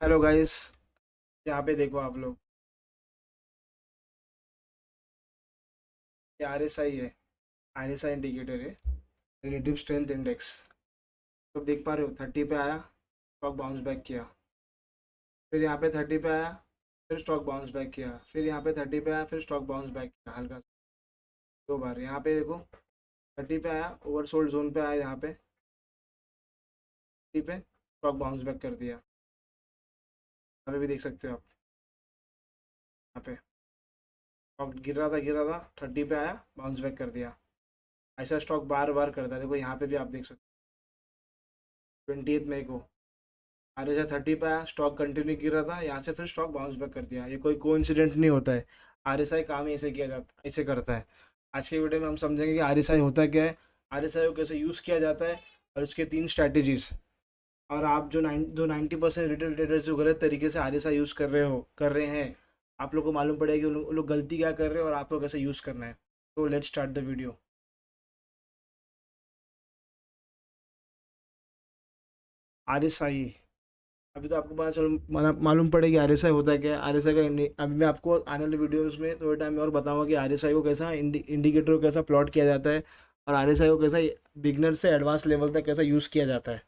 Hello guys. यहाँ पे देखो आप लोग, ये RSI है। RSI इंडिकेटर है, रिलेटिव स्ट्रेंथ इंडेक्स। तो देख पा रहे हो 30 पे आया, स्टॉक बाउंस बैक किया। फिर यहाँ पे 30 पे आया, फिर स्टॉक बाउंस बैक किया। फिर यहाँ पे 30 पे आया, फिर स्टॉक बाउंस बैक किया हल्का सा। दो बार यहाँ पे देखो, 30 पे आया, ओवरसोल्ड जोन पे आया। यहाँ पे 30 पे स्टॉक बाउंस बैक कर दिया। अभी भी देख सकते हो आप, यहाँ पे स्टॉक गिर रहा था, 30 पे आया, बाउंस बैक कर दिया। ऐसा स्टॉक बार बार करता है। देखो यहाँ पे भी आप देख सकते हो, 28 मई को RSI 30 पे आया, स्टॉक कंटिन्यू गिर रहा था, यहाँ से फिर स्टॉक बाउंस बैक कर दिया। ये कोई कोइंसिडेंट नहीं होता है। RSI काम ही ऐसे किया जाता ऐसे करता है। आज के वीडियो में हम समझेंगे कि RSI होता क्या है, RSI को कैसे यूज़ किया जाता है, और उसके तीन स्ट्रैटेजीज। और आप जो 90% रिटेल ट्रेडर्स जो गलत तरीके से RSI यूज़ कर रहे हैं, आप लोग को मालूम पड़ेगा कि वो लोग गलती क्या कर रहे हैं और आप लोग कैसे यूज़ करना है। तो let's start the video. RSI, अभी तो आपको पता चलो मालूम पड़ेगी RSI होता क्या है। RSI का अभी मैं आपको आने वाले वीडियोस में थोड़े टाइम में और बताऊंगा कि RSI को कैसा इंडिकेटर को कैसा प्लॉट किया जाता है, और RSI को कैसा बिगनर से एडवांस लेवल तक कैसा यूज़ किया जाता है।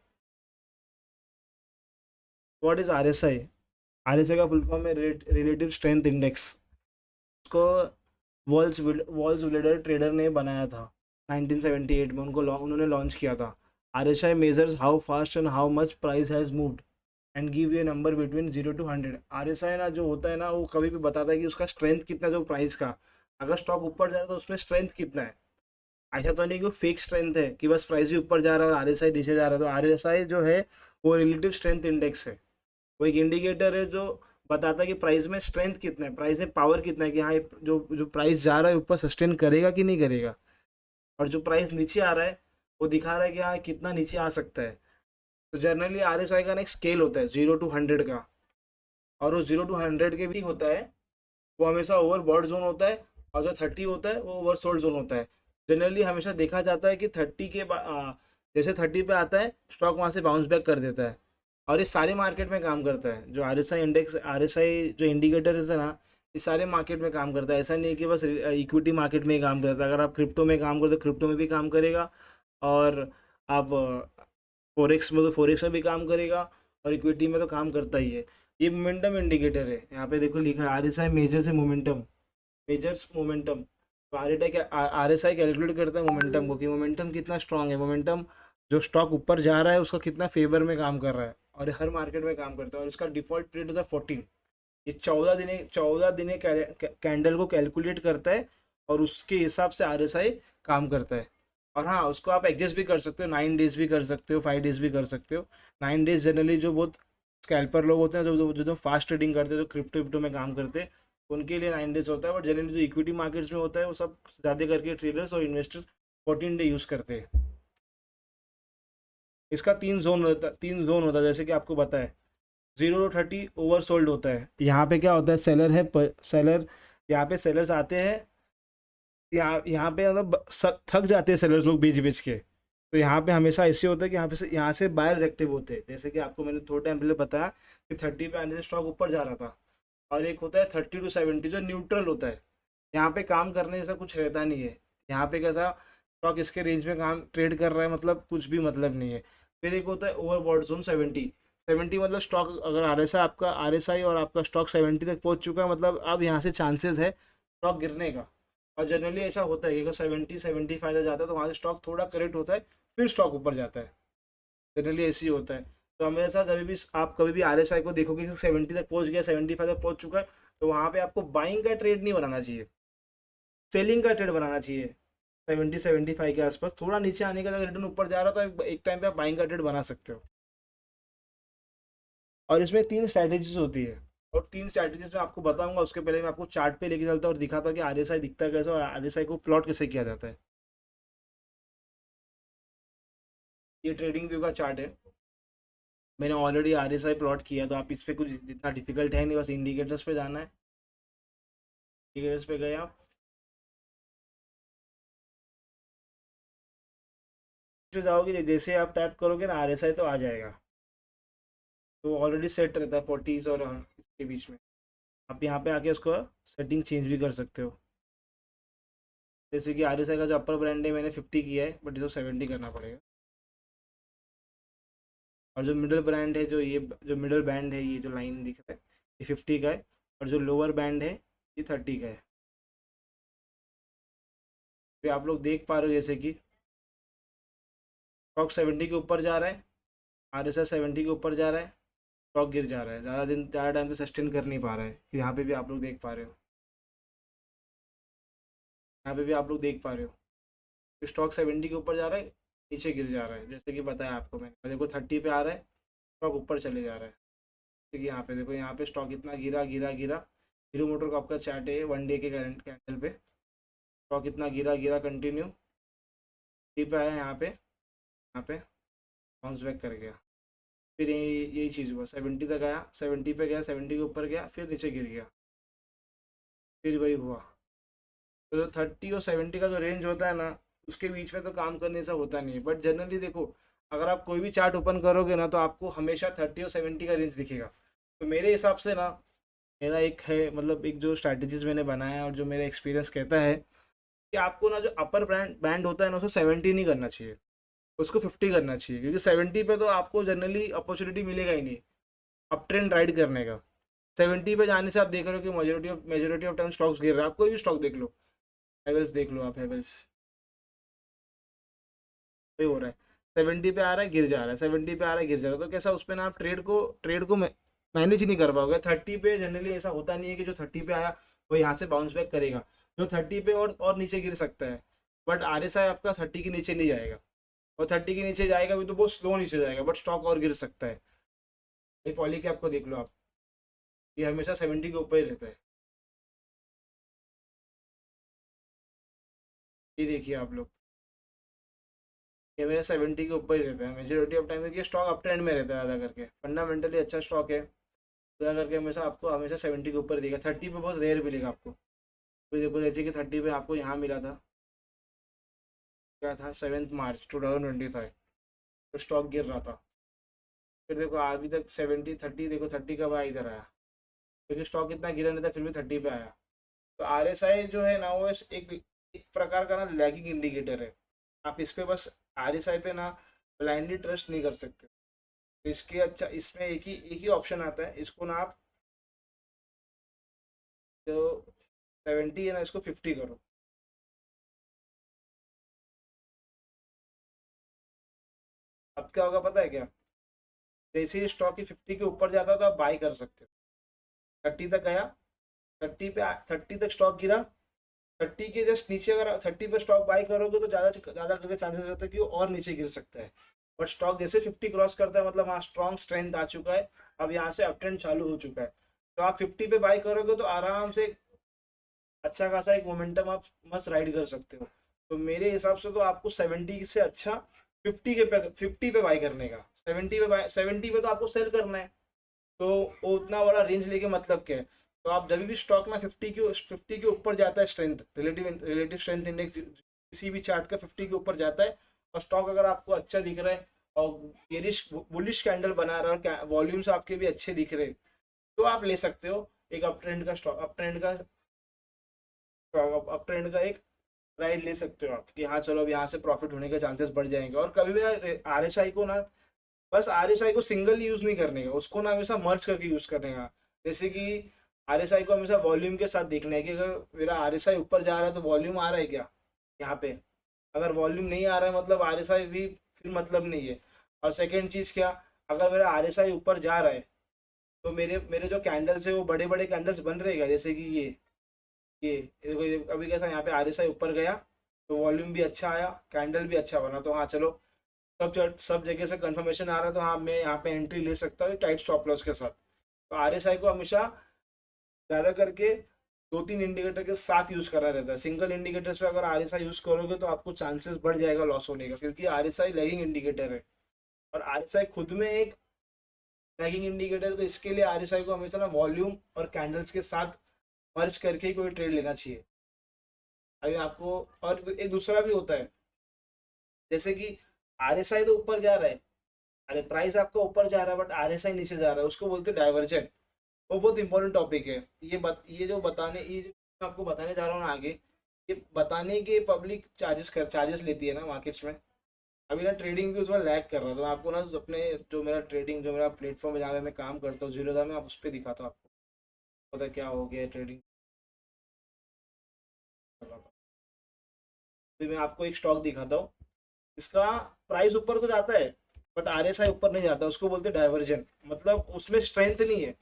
What is RSI? RSI का फुल फॉर्म है रिलेटिव स्ट्रेंथ इंडेक्स। उसको वॉल्स विलेडर ट्रेडर ने बनाया था 1978 में। उन्होंने लॉन्च किया था। RSI measures how fast and how much price has moved and give you number between 0 to 100। RSI ना जो होता है ना, वो कभी भी बताता है कि उसका स्ट्रेंथ कितना है, जो प्राइस का। अगर स्टॉक ऊपर जा रहा है तो उसमें स्ट्रेंथ कितना है। ऐसा तो नहीं कि वो फेक स्ट्रेंथ है कि बस प्राइस भी ऊपर जा रहा है और RSI नीचे जा रहा है। तो RSI जो है वो रिलेटिव स्ट्रेंथ इंडेक्स है। वो एक इंडिकेटर है जो बताता है कि प्राइस में स्ट्रेंथ कितना है, प्राइस में पावर कितना है, कि हाँ जो जो प्राइस जा रहा है ऊपर सस्टेन करेगा कि नहीं करेगा। और जो प्राइस नीचे आ रहा है, वो दिखा रहा है कि हाँ कितना नीचे आ सकता है। तो जनरली RSI का ना एक स्केल होता है 0 to 100 का, और वो 0 to 100 के भी होता है। वो हमेशा ओवरबॉट जोन होता है, और जो 30 होता है वो ओवरसोल्ड जोन होता है। जनरली हमेशा देखा जाता है कि जैसे 30 पे आता है, स्टॉक वहाँ से बाउंस बैक कर देता है। और ये सारे मार्केट में काम करता है। जो RSI इंडेक्स, RSI जो इंडिकेटर है ना, ये सारे मार्केट में काम करता है। ऐसा नहीं है कि बस इक्विटी मार्केट में ही काम करता है। अगर आप क्रिप्टो में काम करते हो, क्रिप्टो में भी काम करेगा। और आप फोरेक्स में, तो फोरेक्स में भी काम करेगा। और इक्विटी में तो काम करता ही है। ये मोमेंटम इंडिकेटर है। यहाँ पे देखो लिखा है RSI मेजर से मोमेंटम, मेजर्स मोमेंटम। तो RSI कैलकुलेट करता है मोमेंटम को, कि मोमेंटम कितना स्ट्रांग है। मोमेंटम जो स्टॉक ऊपर जा रहा है उसका कितना फेवर में काम कर रहा है, और हर मार्केट में काम करता है। और इसका डिफॉल्ट पीरियड होता है 14। ये 14 दिने कैंडल को कैलकुलेट करता है, और उसके हिसाब से RSI काम करता है। और हाँ, उसको आप एडजस्ट भी कर सकते हो, 9 डेज भी कर सकते हो, 5 डेज भी कर सकते हो। 9 डेज जनरली जो बहुत स्कैल्पर लोग होते हैं, जो फास्ट ट्रेडिंग करते हैं, जो क्रिप्टो विप्टो में काम करते हैं, उनके लिए 9 डेज होता है। बट जनरली जो इक्विटी मार्केट्स में होता है, वो सब ज़्यादा करके ट्रेडर्स और इन्वेस्टर्स 14 डे यूज़ करते हैं। इसका तीन जोन होता है, जैसे कि आपको पता है। 0 to 30 ओवर सोल्ड होता है। यहाँ पे क्या होता है, सेलर है, सेलर, यहाँ पे सेलर्स आते हैं। यहाँ यहाँ पे मतलब थक जाते हैं सेलर्स लोग बेच बेच के। तो यहाँ पे हमेशा ऐसे होता है कि यहाँ से बायर्स एक्टिव होते हैं। जैसे कि आपको मैंने थोड़ा टाइम पहले बताया कि 30 पे आने से स्टॉक ऊपर जा रहा था। और एक होता है 30 to 70 जो न्यूट्रल होता है। यहाँ पे काम करने जैसा कुछ रहता नहीं है। यहाँ पे कैसा, स्टॉक इसके रेंज में काम ट्रेड कर रहा है, मतलब कुछ भी मतलब नहीं है। फिर एक होता है ओवरबॉट जोन 70। 70 मतलब स्टॉक, अगर RSI और आपका स्टॉक 70 तक पहुंच चुका है, मतलब अब यहाँ से चांसेस है स्टॉक गिरने का। और जनरली ऐसा होता है कि अगर 70-75 तक जाता है, तो वहाँ से स्टॉक थोड़ा करेक्ट होता है, फिर स्टॉक ऊपर जाता है। जनरली ऐसे ही होता है। तो हमेशा जब भी आप कभी भी RSI को देखोगे कि 70 तक पहुंच गया, 75 तक पहुंच चुका है, तो वहाँ पे आपको बाइंग का ट्रेड नहीं बनाना चाहिए, सेलिंग का ट्रेड बनाना चाहिए। 70-75 के आसपास थोड़ा नीचे आने का, अगर रिटर्न ऊपर जा रहा है तो एक टाइम पे आप बाइंग का ट्रेड बना सकते हो। और इसमें तीन स्ट्रैटेजीज होती है, और तीन स्ट्रैटेजीज में आपको बताऊंगा। उसके पहले मैं आपको चार्ट पे लेके चलता हूँ और दिखाता हूँ कि RSI दिखता कैसे और RSI को प्लॉट कैसे किया जाता है। ये ट्रेडिंग व्यू का चार्ट है। मैंने ऑलरेडी RSI प्लॉट किया, तो आप इस पे कुछ इतना डिफिकल्ट है नहीं, बस इंडिकेटर्स पे जाना है। इंडिकेटर्स पे गए आप, जो जाओगे जैसे आप टैप करोगे ना RSI, तो आ जाएगा। तो ऑलरेडी सेट रहता है 40s और इसके बीच में। आप यहाँ पे आके उसको सेटिंग चेंज भी कर सकते हो। जैसे कि आर का जो अपर ब्रांड है मैंने 50 किया है, बट इसको 70 करना पड़ेगा। और जो मिडल ब्रांड है, जो ये जो मिडल बैंड है, ये जो लाइन दिख रहा है, ये 50 का है। और जो लोअर बैंड है ये 30 का है। फिर आप लोग देख पा रहे हो जैसे कि स्टॉक 70 के ऊपर जा रहा है, RSI 70 के ऊपर जा रहा है, स्टॉक गिर जा रहा है, ज़्यादा टाइम से सस्टेन कर नहीं पा रहा है। यहाँ पे भी आप लोग देख पा रहे हो, यहाँ पे भी आप लोग देख पा रहे हो कि स्टॉक 70 के ऊपर जा रहा है, नीचे गिर जा रहा है। जैसे कि बताया आपको मैंने, देखो 30 पे आ रहा है, स्टॉक ऊपर चले जा रहा है। जैसे कि यहाँ पे देखो, यहाँ पे स्टॉक इतना गिरा गिरा गिरा। हीरो मोटर का आपका चार्ट है 1 डे के करंट कैंडल पे, स्टॉक इतना गिरा गिरा कंटिन्यू, पे आया यहाँ पे बाउंस बैक कर गया। फिर यही चीज़ हुआ, 70 तक आया, 70 पे गया, 70 के ऊपर गया, फिर नीचे गिर गया, फिर वही हुआ। तो जो 30 और 70 का जो रेंज होता है ना, उसके बीच में तो काम करने से होता नहीं है। बट जनरली देखो, अगर आप कोई भी चार्ट ओपन करोगे ना, तो आपको हमेशा 30 और 70 का रेंज दिखेगा। तो मेरे हिसाब से ना, मेरा एक है, मतलब एक जो स्ट्रैटेजीज मैंने बनाया है और जो मेरा एक्सपीरियंस कहता है कि आपको ना जो अपर बैंड बैंड होता है ना, उसको 70 नहीं करना चाहिए, उसको 50 करना चाहिए। क्योंकि 70 पे तो आपको जनरली अपॉर्चुनिटी मिलेगा ही नहीं अप ट्रेंड राइड करने का। 70 पे जाने से आप देख रहे हो कि मेजोरिटी ऑफ टाइम स्टॉक्स गिर रहा है। आप कोई भी स्टॉक देख लो, हेवल्स देख लो, आप हेवल्स पे हो रहा है, 70 पे आ रहा है, गिर जा रहा है, 70 पे आ रहा है, गिर जा रहा है। तो कैसा उस पर ना आप ट्रेड को मैनेज ही नहीं कर पाओगे। 30 पे जनरली ऐसा होता नहीं है कि जो 30 पे आया वो यहाँ से बाउंस बैक करेगा। जो 30 पे और नीचे गिर सकता है, बट RSI आपका 30 के नीचे नहीं जाएगा। और 30 के नीचे जाएगा भी तो बहुत स्लो नीचे जाएगा, बट स्टॉक और गिर सकता है। ये पॉली कैप को देख लो आप, ये हमेशा 70 के ऊपर ही रहता है। ये देखिए आप लोग, ये मेरा 70 के ऊपर ही रहता है मेजोरिटी ऑफ टाइम, क्योंकि स्टॉक अप ट्रेंड में रहता है ज़्यादा करके, फंडामेंटली अच्छा स्टॉक है। ज़्यादा करके हमेशा आपको हमेशा 70 के ऊपर दिखेगा। 30 पे बहुत रेयर मिलेगा आपको। तो देखो जैसे कि 30 पे आपको यहाँ मिला था, क्या था, 7 मार्च 2025, तो स्टॉक गिर रहा था। फिर देखो अभी तक 70 30, देखो 30 कब आया, इधर आया, क्योंकि स्टॉक इतना गिरा नहीं था, फिर भी 30 पे आया। तो RSI जो है ना, वो एक प्रकार का ना लैगिंग इंडिकेटर है। आप इस पे बस RSI पे ना ब्लाइंडली ट्रस्ट नहीं कर सकते। तो इसके अच्छा, इसमें एक ही ऑप्शन आता है, इसको ना आप जो 70 है ना, इसको 50 करो। अब क्या होगा पता है क्या, जैसे ही स्टॉक की 50 के ऊपर जाता है तो आप बाई कर सकते हो। 30 तक गया, 30 तक स्टॉक गिरा, 30 के जस्ट नीचे अगर 30 पे स्टॉक बाई करोगे तो ज़्यादा करके चांसेस रहते हैं कि वो और नीचे गिर सकता है। बट स्टॉक जैसे 50 क्रॉस करता है, मतलब हाँ स्ट्रॉन्ग स्ट्रेंथ आ चुका है, अब यहाँ से अप ट्रेंड चालू हो चुका है। तो आप 50 पे बाई करोगे तो आराम से अच्छा खासा एक मोमेंटम आप मस्त राइड कर सकते हो। तो मेरे हिसाब से तो आपको 70 से अच्छा 50 पे बाई करने का। 70 पे तो आपको सेल करना है, तो वो उतना बड़ा रेंज लेके मतलब क्या है। तो आप जब भी स्टॉक में 50 के ऊपर जाता है, स्ट्रेंथ रिलेटिव स्ट्रेंथ इंडेक्स किसी भी चार्ट का 50 के ऊपर जाता है, और स्टॉक अगर आपको अच्छा दिख रहा है और बेरिश बुलिश कैंडल बना रहा है और वॉल्यूम्स आपके भी अच्छे दिख रहे हैं, तो आप ले सकते हो एक अप ट्रेंड का एक राइड ले सकते हो आप, कि हाँ चलो अब यहाँ से प्रॉफिट होने के चांसेस बढ़ जाएंगे। और कभी भी ना RSI को ना, बस RSI को सिंगल यूज नहीं करने का, उसको ना हमेशा मर्ज करके यूज करने का। जैसे कि RSI को हमेशा वॉल्यूम के साथ देखना है, कि अगर मेरा RSI ऊपर जा रहा है तो वॉल्यूम आ रहा है क्या यहाँ पे। अगर वॉल्यूम नहीं आ रहा है मतलब RSI भी फिर मतलब नहीं है। और सेकेंड चीज़ क्या, अगर मेरा RSI ऊपर जा रहा है तो मेरे मेरे जो कैंडल्स है वो बड़े बड़े कैंडल्स बन रहेगा। जैसे कि ये देखो, अभी कैसा यहाँ पे RSI ऊपर गया तो वॉल्यूम भी अच्छा आया, कैंडल भी अच्छा बना, तो हाँ चलो सब जगह से कंफर्मेशन आ रहा है, तो हाँ मैं यहाँ पे एंट्री ले सकता हूँ टाइट स्टॉप लॉस के साथ। तो RSI को हमेशा ज़्यादा करके 2-3 इंडिकेटर के साथ यूज़ करना रहता है। सिंगल इंडिकेटर्स पे अगर RSI यूज़ करोगे तो आपको चांसेस बढ़ जाएगा लॉस होने का, क्योंकि RSI लैगिंग इंडिकेटर है। और RSI खुद में एक लैगिंग इंडिकेटर, तो इसके लिए RSI को हमेशा ना वॉल्यूम और कैंडल्स के साथ मर्ज करके ही कोई ट्रेड लेना चाहिए। अभी आपको, और एक दूसरा भी होता है, जैसे कि RSI तो ऊपर जा रहा है, अरे प्राइस आपका ऊपर जा रहा है बट आरएसआई नीचे जा रहा है, उसको बोलते हैं डाइवर्जन। वो बहुत इंपॉर्टेंट टॉपिक है। ये जो बताने, ये जो मैं आपको बताने जा रहा हूँ ना आगे, ये बताने के पब्लिक चार्जेस लेती है ना मार्केट्स में। अभी ना ट्रेडिंग भी उसमें लैग कर रहा था, मैं आपको ना अपने जो मेरा ट्रेडिंग, जो मेरा प्लेटफॉर्म है जहाँ पे मैं काम करता हूँ, जीरो था, मैं आप उस पर दिखाता हूँ आपको, पता क्या हो गया ट्रेडिंग कर रहा था। अभी मैं आपको एक स्टॉक दिखाता हूँ, इसका प्राइस ऊपर तो जाता है बट आरएसआई ऊपर नहीं जाता, उसको बोलते हैं डाइवर्जन। मतलब उसमें स्ट्रेंथ नहीं है।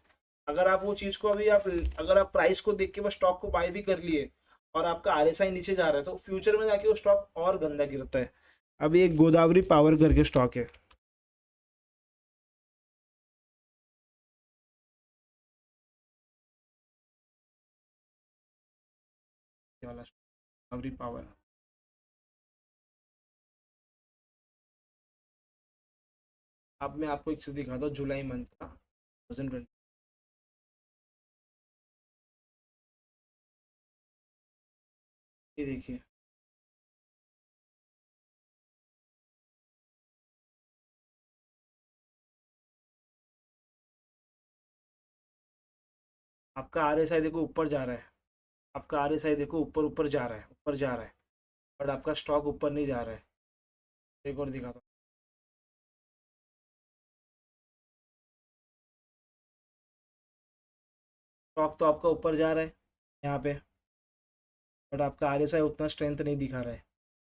अगर आप वो चीज़ को अभी आप, अगर आप प्राइस को देख के बस स्टॉक को बाय भी कर लिए और आपका आरएसआई नीचे जा रहा है, तो फ्यूचर में जाके वो स्टॉक और गंदा गिरता है। अभी एक गोदावरी पावर करके स्टॉक है, ये वाला गोदावरी पावर। अब मैं आपको एक चीज़ दिखाता हूँ जुलाई मंथ का 2020। ये देखिए, आपका आरएसआई देखो ऊपर जा रहा है, आपका आरएसआई देखो ऊपर ऊपर जा रहा है, ऊपर जा रहा है, बट आपका स्टॉक ऊपर नहीं जा रहा है। एक और दिखाता हूँ, स्टॉक तो आपका ऊपर जा रहा है यहाँ पे, बट आपका आरएसआई उतना स्ट्रेंथ नहीं दिखा रहा है,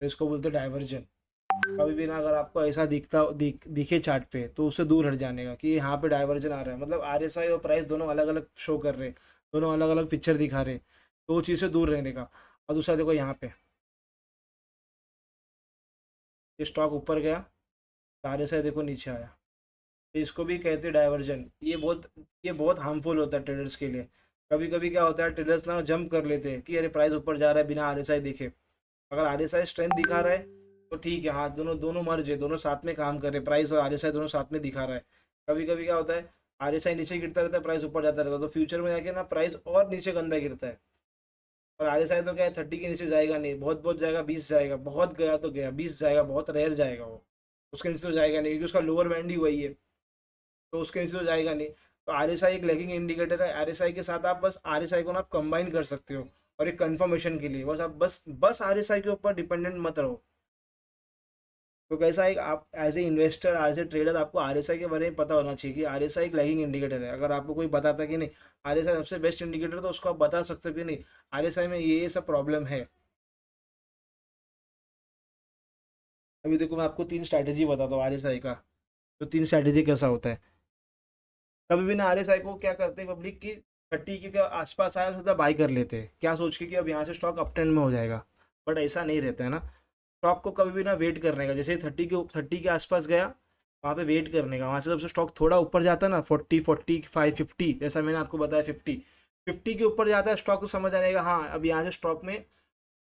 तो इसको बोलते हैं डाइवर्जन। कभी भी ना अगर आपको ऐसा दिखे चार्ट पे, तो उससे दूर हट जाने का कि यहाँ पे डाइवर्जन आ रहा है, मतलब आरएसआई और प्राइस दोनों अलग अलग शो कर रहे हैं, दोनों अलग अलग पिक्चर दिखा रहे हैं, तो वो चीज़ से दूर रहने का। और दूसरा देखो यहाँ पे, ये स्टॉक ऊपर गया, आरएसआई देखो नीचे आया, तो इसको भी कहते हैं डाइवर्जन। ये बहुत हार्मफुल होता है ट्रेडर्स के लिए। कभी कभी क्या होता है, ट्रेडर्स ना जंप कर लेते हैं कि अरे प्राइस ऊपर जा रहा है बिना आरएसआई देखे। अगर आरएसआई स्ट्रेंथ दिखा रहा है तो ठीक है, हाँ दोनों दोनों मर्ज है, दोनों साथ में काम कर रहे हैं, प्राइस और आरएसआई दोनों साथ में दिखा रहा है। कभी कभी क्या होता है, आरएसआई नीचे गिरता रहता है, प्राइस ऊपर जाता रहता है, तो फ्यूचर में जाके ना प्राइस और नीचे गंदा गिरता है। और आरएसआई तो क्या है, 30 के नीचे जाएगा नहीं, बहुत बहुत जाएगा 20 जाएगा, बहुत गया तो गया 20 जाएगा, बहुत रेयर जाएगा वो। उसके नीचे तो जाएगा नहीं, क्योंकि उसका लोअर बैंड ही वही है, तो उसके नीचे तो जाएगा नहीं। तो आरएसआई एक लैगिंग इंडिकेटर है, आरएसआई के साथ आप बस आरएसआई को ना आप कंबाइन कर सकते हो। और एक कंफर्मेशन के लिए बस आप बस बस आरएसआई के ऊपर डिपेंडेंट मत रहो। तो कैसा है, आप as a investor, as a trader, आपको आरएसआई के बारे में पता होना चाहिए कि आरएसआई एक लैगिंग इंडिकेटर है। अगर आपको कोई बताता कि नहीं आरएसआई सबसे बेस्ट इंडिकेटर, तो उसको आप बता सकते हो कि नहीं आरएसआई में ये सब प्रॉब्लम है। अभी देखो मैं आपको तीन स्ट्रैटेजी बताता हूँ आरएसआई का। तो तीन स्ट्रैटेजी कैसा होता है, कभी भी ना आरएसआई को क्या करते हैं पब्लिक की, 30 के आसपास आया तो बाई कर लेते हैं, क्या सोच के कि अब यहाँ से स्टॉक अप ट्रेंड में हो जाएगा। बट ऐसा नहीं रहता है ना। स्टॉक को कभी भी ना वेट करने का, जैसे 30 के आसपास गया, वहाँ पे वेट करने का, वहाँ से जब स्टॉक थोड़ा ऊपर जाता है ना, 40 45 50, जैसा मैंने आपको बताया 50 के ऊपर जाता है स्टॉक, तो समझ आने का हाँ अब यहाँ से स्टॉक में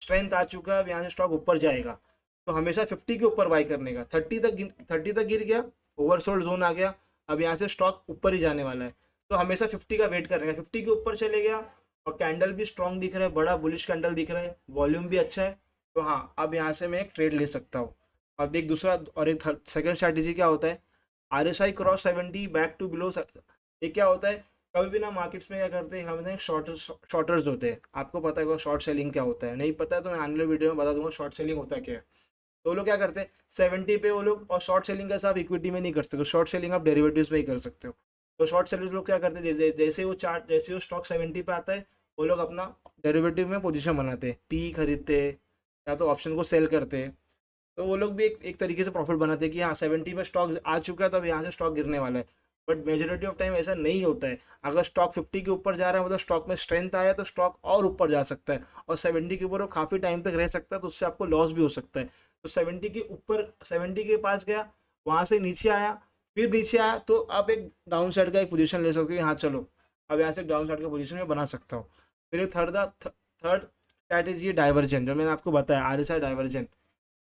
स्ट्रेंथ आ चुका है, अब यहाँ से स्टॉक ऊपर जाएगा। तो हमेशा 50 के ऊपर बाई करने का। 30 तक गिर गया, ओवरसोल्ड जोन आ गया, अब यहाँ से स्टॉक ऊपर ही जाने वाला है, तो हमेशा 50 का वेट करने का। 50 के ऊपर चले गया और कैंडल भी स्ट्रांग दिख रहा है, बड़ा बुलिश कैंडल दिख रहा है, वॉल्यूम भी अच्छा है, तो हाँ अब यहाँ से मैं एक ट्रेड ले सकता हूँ। और एक दूसरा, और एक सेकंड स्ट्रैटेजी क्या होता है, RSI cross 70 back to below. ये क्या होता है, कभी भी ना मार्केट्स में क्या करते हैं, हम शॉर्टर्स होते हैं, आपको पता है शॉर्ट सेलिंग क्या होता है, नहीं पता है तो मैं आने वाले वीडियो में बता दूंगा शॉर्ट सेलिंग होता है क्या है। तो वो लोग क्या करते हैं, 70 पे वो लोग, और शॉर्ट सेलिंग का आप इक्विटी में नहीं कर सकते, शॉर्ट सेलिंग आप डेरिवेटिव्स में ही कर सकते हो। तो शॉर्ट सेलर्स लोग क्या करते हैं, जैसे वो चार्ट, जैसे वो स्टॉक 70 पे आता है, वो लोग अपना डेरिवेटिव में पोजीशन बनाते हैं, पी खरीदते हैं या तो ऑप्शन को सेल करते हैं। तो वो लोग भी एक तरीके से प्रॉफिट बनाते हैं कि हाँ 70 पे स्टॉक आ चुका है, तो अब यहाँ से स्टॉक गिरने वाला है। बट मेजोरिटी ऑफ टाइम ऐसा नहीं होता है। अगर स्टॉक 50 के ऊपर जा रहा है, मतलब स्टॉक में स्ट्रेंथ आया, तो स्टॉक और ऊपर जा सकता है, और 70 के ऊपर वो काफ़ी टाइम तक रह सकता है, तो उससे आपको लॉस भी हो सकता है। तो 70 के ऊपर, 70 के पास गया, वहाँ से नीचे आया, फिर नीचे आया, तो आप एक डाउन साइड का एक पोजीशन ले सकते हो कि हाँ चलो अब यहाँ से डाउन साइड का पोजीशन में बना सकता हूँ। फिर एक थर्ड स्ट्रैटेजी है डाइवर्जन, जो मैंने आपको बताया आरएसआई डाइवर्जन।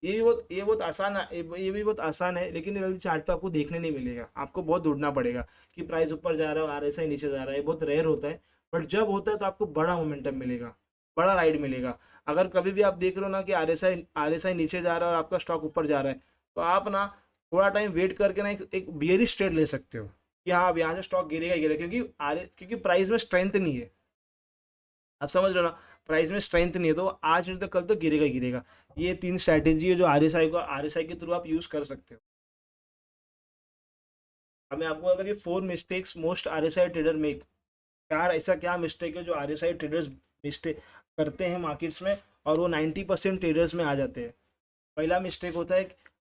ये बहुत आसान है, ये भी बहुत आसान है, लेकिन ये जल्दी चार्ट पे आपको देखने नहीं मिलेगा, आपको बहुत ढूंढना पड़ेगा कि प्राइस ऊपर जा रहा है और आरएसआई नीचे जा रहा है, ये बहुत रेयर होता है। बट जब होता है तो आपको बड़ा मोमेंटम मिलेगा, बड़ा राइड मिलेगा। अगर कभी भी आप देख रहे हो ना कि आरएसआई आरएसआई नीचे जा रहा है और आपका स्टॉक ऊपर जा रहा है, तो आप ना थोड़ा टाइम वेट करके ना एक बियरिश ट्रेड ले सकते हो कि हाँ अब यहाँ से स्टॉक गिरेगा ही गिरेगा, क्योंकि प्राइस में स्ट्रेंथ नहीं है। आप समझ रहे हो ना, प्राइस में स्ट्रेंथ नहीं है तो आज नहीं तो कल तो गिरेगा ही गिरेगा। ये 3 स्ट्रैटेजी है जो आरएसआई के थ्रू आप यूज कर सकते हो। अब मैं आपको बता कि 4 mistakes most RSI trader make. चार ऐसा क्या मिस्टेक है जो आरएसआई ट्रेडर्स मिस्टेक करते हैं मार्केट्स में, और वो 90% ट्रेडर्स में आ जाते हैं। पहला मिस्टेक होता है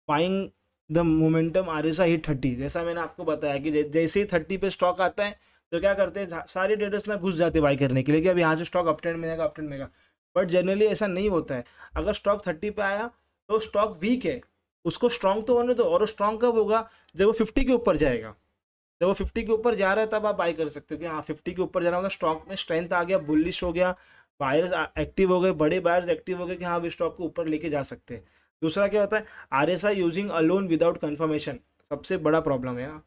buying the momentum RSI hit 30। जैसा मैंने आपको बताया कि जैसे ही 30 पे स्टॉक आता है तो क्या करते हैं सारे ट्रेडर्स ना घुस जाते हैं बाई करने के लिए कि अब यहाँ से स्टॉक अप ट्रेंड मिलेगा, अप ट्रेंड मिलेगा। बट जनरली ऐसा नहीं होता है। अगर स्टॉक 30 पे आया तो स्टॉक वीक है, उसको स्ट्रांग तो होने दो। और स्ट्रांग कब होगा, जब वो 50 के ऊपर जाएगा। जब वो 50 के ऊपर जा रहा है तब आप बाई कर सकते हो कि हाँ 50 के ऊपर जा रहा होगा, स्टॉक में स्ट्रेंथ आ गया, बुलिश हो गया, बायर्स एक्टिव हो गए, बड़े बायर्स एक्टिव हो गए कि हाँ अभी स्टॉक को ऊपर लेके जा सकते हैं। दूसरा क्या होता है, RSI using alone without confirmation. सबसे बड़ा प्रॉब्लम है हाँ,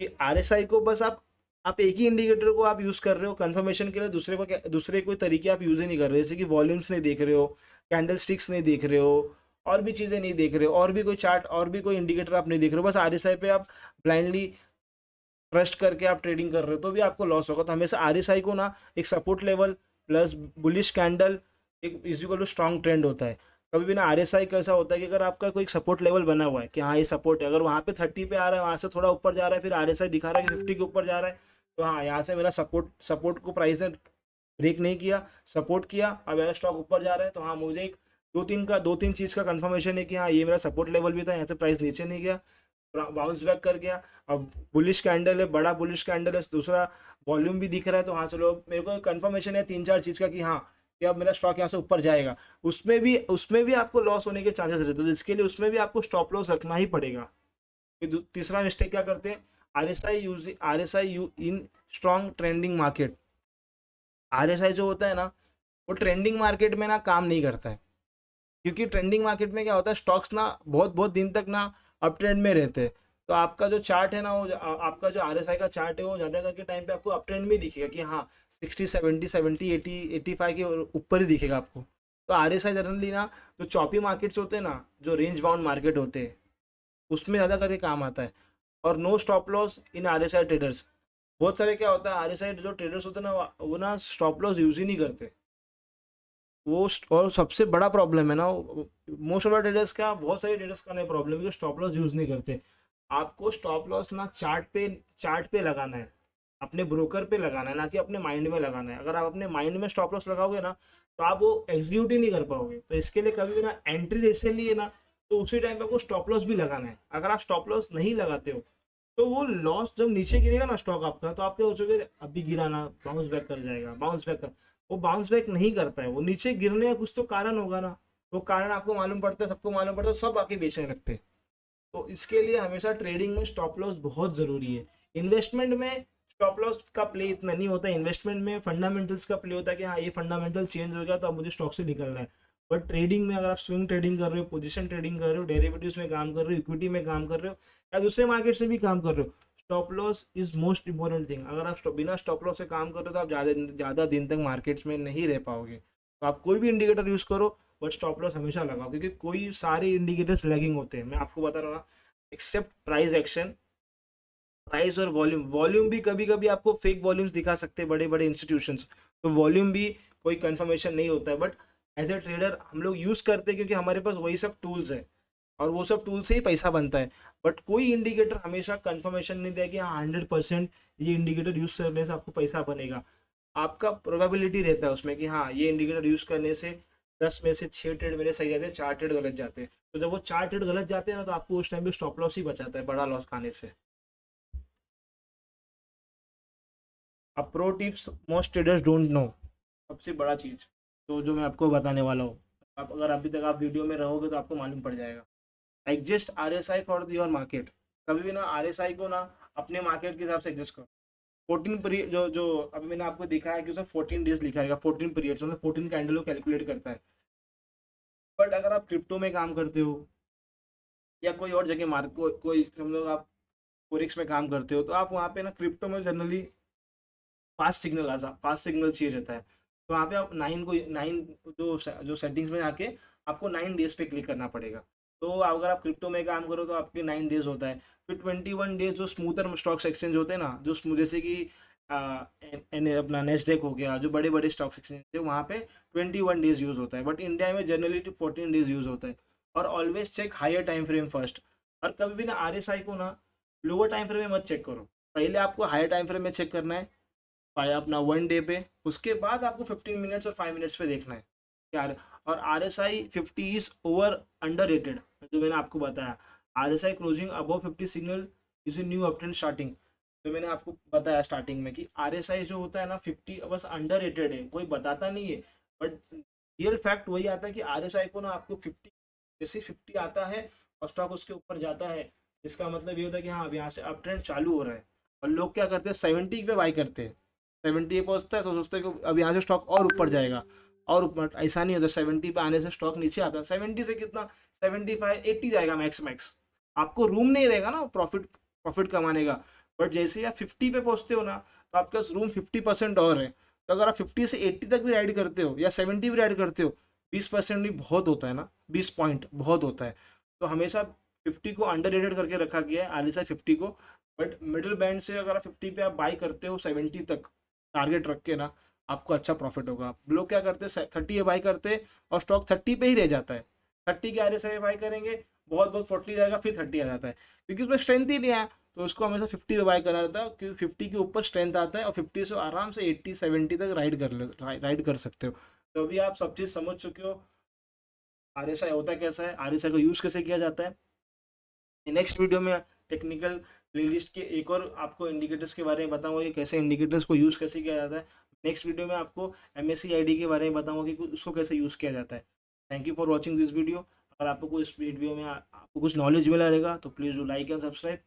कि आरएसआई को बस आप एक ही इंडिकेटर को आप यूज कर रहे हो कंफर्मेशन के लिए, दूसरे कोई तरीके आप यूज ही नहीं कर रहे, जैसे कि वॉल्यूम्स नहीं देख रहे हो, कैंडल स्टिक्स नहीं देख रहे हो, और भी चीज़ें नहीं देख रहे हो, और भी कोई चार्ट और भी कोई इंडिकेटर आप नहीं देख रहे हो, बस आरएसआई पे आप ब्लाइंडली ट्रस्ट करके आप ट्रेडिंग कर रहे हो तो भी आपको लॉस होगा। तो हमेशा आरएसआई को ना एक support level plus bullish candle एक इक्वल टू स्ट्रॉन्ग ट्रेंड होता है। कभी भी ना आरएसआई कैसा होता है कि अगर आपका कोई सपोर्ट लेवल बना हुआ है कि हाँ ये सपोर्ट है, अगर वहाँ पे 30 पे आ रहा है, वहाँ से थोड़ा ऊपर जा रहा है, फिर आरएसआई दिखा रहा है कि 50 के ऊपर जा रहा है, तो हाँ यहाँ से मेरा सपोर्ट को प्राइस ने ब्रेक नहीं किया, सपोर्ट किया, अब यार स्टॉक ऊपर जा रहा है, तो हाँ मुझे एक दो तीन चीज़ का कंफर्मेशन है कि हाँ ये मेरा सपोर्ट लेवल भी था, यहाँ से प्राइस नीचे नहीं गया, बाउंस बैक कर गया। अब बुलिश कैंडल है, बड़ा बुलिश कैंडल है, दूसरा वॉल्यूम भी दिख रहा है, तो हाँ चलो मेरे को कंफर्मेशन है 3-4 चीज़ का कि हाँ कि अब मेरा स्टॉक यहाँ से ऊपर जाएगा। उसमें भी आपको लॉस होने के चांसेस रहते हैं, तो इसके लिए उसमें भी आपको स्टॉप लॉस रखना ही पड़ेगा। फिर तीसरा मिस्टेक क्या करते हैं, RSI you in strong trending market. RSI जो होता है ना वो ट्रेंडिंग मार्केट में ना काम नहीं करता है, क्योंकि ट्रेंडिंग मार्केट में क्या होता है स्टॉक्स ना बहुत बहुत दिन तक ना अप ट्रेंड में रहते हैं। तो आपका जो चार्ट है ना वो आपका जो आरएसआई का चार्ट है वो ज़्यादा करके टाइम पे आपको अप ट्रेंड में ही दिखेगा कि हाँ 60 70 70 80 85 के ऊपर ही दिखेगा आपको। तो आरएसआई जनरली ना जो चॉपी मार्केट्स होते हैं ना, जो रेंज बाउंड मार्केट होते हैं, उसमें ज़्यादा करके काम आता है। और no stop loss in RSI traders. बहुत सारे क्या होता है आरएसआई जो ट्रेडर्स होते हैं ना वो ना स्टॉप लॉस यूज ही नहीं करते। और सबसे बड़ा प्रॉब्लम है ना, मोस्ट ऑफ द ट्रेडर्स का, बहुत सारे ट्रेडर्स का नहीं प्रॉब्लम है कि स्टॉप लॉस यूज नहीं करते। आपको स्टॉप लॉस ना चार्ट पे लगाना है, अपने ब्रोकर पे लगाना है, ना कि अपने माइंड में लगाना है। अगर आप अपने माइंड में स्टॉप लॉस लगाओगे ना तो आप वो एग्जीक्यूट ही नहीं कर पाओगे। तो इसके लिए कभी भी ना एंट्री जैसे लिए ना तो उसी टाइम पे आपको स्टॉप लॉस भी लगाना है। अगर आप स्टॉप लॉस नहीं लगाते हो तो वो लॉस जब नीचे गिरेगा ना स्टॉक आपका, तो आप क्या सोचोगे अभी गिरा ना, बाउंस बैक कर जाएगा, बाउंस बैक कर। वो बाउंस बैक नहीं करता है, वो नीचे गिरने का कुछ तो कारण होगा ना। वो कारण आपको मालूम पड़ता है, सबको मालूम पड़ता है, सब आके बेचने लगते हैं। तो इसके लिए हमेशा ट्रेडिंग में स्टॉप लॉस बहुत ज़रूरी है। इन्वेस्टमेंट में स्टॉप लॉस का प्ले इतना नहीं होता है। इन्वेस्टमेंट में फंडामेंटल्स का प्ले होता है कि हाँ ये फंडामेंटल्स चेंज हो गया तो अब मुझे स्टॉक से निकलना है। बट ट्रेडिंग में अगर आप स्विंग ट्रेडिंग कर रहे हो, पोजीशन ट्रेडिंग कर रहे हो, डेरिवेटिव्स में काम कर रहे हो, इक्विटी में काम कर रहे हो, या दूसरे मार्केट से भी काम कर रहे हो, stop loss is most important thing. अगर आप बिना स्टॉप लॉस से काम कर रहे हो तो आप ज़्यादा दिन तक मार्केट्स में नहीं रह पाओगे। तो आप कोई भी इंडिकेटर यूज़ करो बट स्टॉप लॉस हमेशा लगाओ, क्योंकि कोई सारे इंडिकेटर्स लैगिंग होते हैं। मैं आपको बता रहा हूँ ना, एक्सेप्ट प्राइस एक्शन, प्राइस और वॉल्यूम भी कभी कभी आपको फेक वॉल्यूम्स दिखा सकते हैं बड़े बड़े इंस्टीट्यूशंस। तो वॉल्यूम भी कोई कंफर्मेशन नहीं होता है, बट एज ए ट्रेडर हम लोग यूज़ करते हैं क्योंकि हमारे पास वही सब टूल्स है, और वो सब टूल से ही पैसा बनता है। बट कोई इंडिकेटर हमेशा कंफर्मेशन नहीं देगा कि हाँ 100% ये इंडिकेटर यूज़ करने से आपको पैसा बनेगा। आपका प्रोबेबिलिटी रहता है उसमें कि हाँ ये इंडिकेटर यूज़ करने से 10 में से 6 ट्रेड मेरे सही जाते हैं, 4 ट्रेड गलत जाते हैं। तो जब वो 4 ट्रेड गलत जाते हैं ना तो आपको उस टाइम पे स्टॉप लॉस ही बचाता है बड़ा लॉस खाने से। अब pro tips most traders don't know. सबसे बड़ा चीज़ तो जो मैं आपको बताने वाला हूँ, आप अगर अभी तक आप वीडियो में रहोगे तो आपको मालूम पड़ जाएगा। Adjust RSI for your market. कभी भी ना आरएसआई को ना अपने मार्केट के हिसाब से एडजस्ट करो। 14 पीरियड जो जो अभी मैंने आपको दिखाया कि उसमें 14 डेज लिखा रहेगा, 14 पीरियड्स मतलब 14 कैंडल को कैलकुलेट करता है। बट अगर आप क्रिप्टो में काम करते हो या कोई और जगह कोई हम लोग आप फोरेक्स में काम करते हो तो आप वहाँ पे ना क्रिप्टो में जनरली फास्ट सिग्नल चाहिए रहता है। तो वहाँ पे आप 9 जो सेटिंग्स में आके आपको 9 डेज पे क्लिक करना पड़ेगा। तो अगर आप क्रिप्टो में काम करो तो आपके 9 डेज होता है। फिर 21 डेज जो स्मूथर स्टॉक्स एक्सचेंज होते हैं ना, जो जैसे कि अपना नेस्डेक हो गया, जो बड़े बड़े स्टॉक एक्सचेंज है वहाँ पे 21 डेज यूज़ होता है, बट इंडिया में जनरली 14 डेज यूज़ होता है। और always check higher time frame first. और कभी भी ना RSI को ना लोअर टाइम फ्रेम में मत चेक करो, पहले आपको हायर टाइम फ्रेम में चेक करना है, अपना 1 डे पे, उसके बाद आपको 15 मिनट्स और 5 मिनट्स पे देखना है यार। और RSI 50 is over under rated, जो मैंने आपको बताया। RSI closing above 50 signal is a new uptrend starting. तो मैंने आपको बताया स्टार्टिंग में कि RSI जो होता है ना 50 बस अंडर रेटेड है, कोई बताता नहीं है, बट रियल फैक्ट वही आता है कि RSI को ना आपको 50, जैसे 50 आता है और स्टॉक उसके ऊपर जाता है, इसका मतलब ये होता है कि हाँ अब यहाँ से अप ट्रेंड चालू हो रहा है। और लोग क्या करते हैं, 70 पे बाई करते हैं, 70 पे पहुंचता है तो सोचते हैं कि अब यहाँ से स्टॉक और ऊपर जाएगा, और ऊपर। ऐसा नहीं होता, 70 पे आने से स्टॉक नीचे आता है, 70 से कितना, 75 80 जाएगा मैक्स मैक्स। आपको रूम नहीं रहेगा ना प्रॉफिट प्रॉफिट कमाने का। बट जैसे ही आप 50 पे पहुंचते हो ना, तो आपके पास रूम 50% और है। तो अगर आप 50 से 80 तक भी राइड करते हो या 70 भी राइड करते हो, 20% भी बहुत होता है ना, 20 पॉइंट बहुत होता है। तो हमेशा 50 को अंडर रेटेड करके रखा गया है, RSI 50 को। बट मिडिल बैंड से अगर आप 50 पे आप बाई करते हो 70 तक टारगेट रख के ना, आपको अच्छा प्रॉफिट होगा। लोग क्या करते हैं, 30 पे बाई करते हैं और स्टॉक 30 पे ही रह जाता है। 30 के RSI बाई करेंगे, बहुत बहुत 40 जाएगा, फिर 30 आ जाता है, क्योंकि उसमें स्ट्रेंथ ही नहीं है। तो उसको हमेशा 50 पे बाई करना रहता है, क्योंकि 50 के ऊपर स्ट्रेंथ आता है, और 50 से आराम से 80 70 तक राइड कर सकते हो। तो अभी आप सब चीज़ समझ चुके हो, RSI होता कैसा है, RSI को यूज़ कैसे किया जाता है। नेक्स्ट वीडियो में टेक्निकल प्लेलिस्ट के एक और आपको इंडिकेटर्स के बारे में बताऊंगा कि कैसे इंडिकेटर्स को यूज़ कैसे किया जाता है। नेक्स्ट वीडियो में आपको MACD के बारे में बताऊंगा कि उसको कैसे यूज़ किया जाता है। Thank you for watching this video. अगर आपको इस वीडियो में आपको कुछ नॉलेज मिला रहेगा तो please do like and subscribe.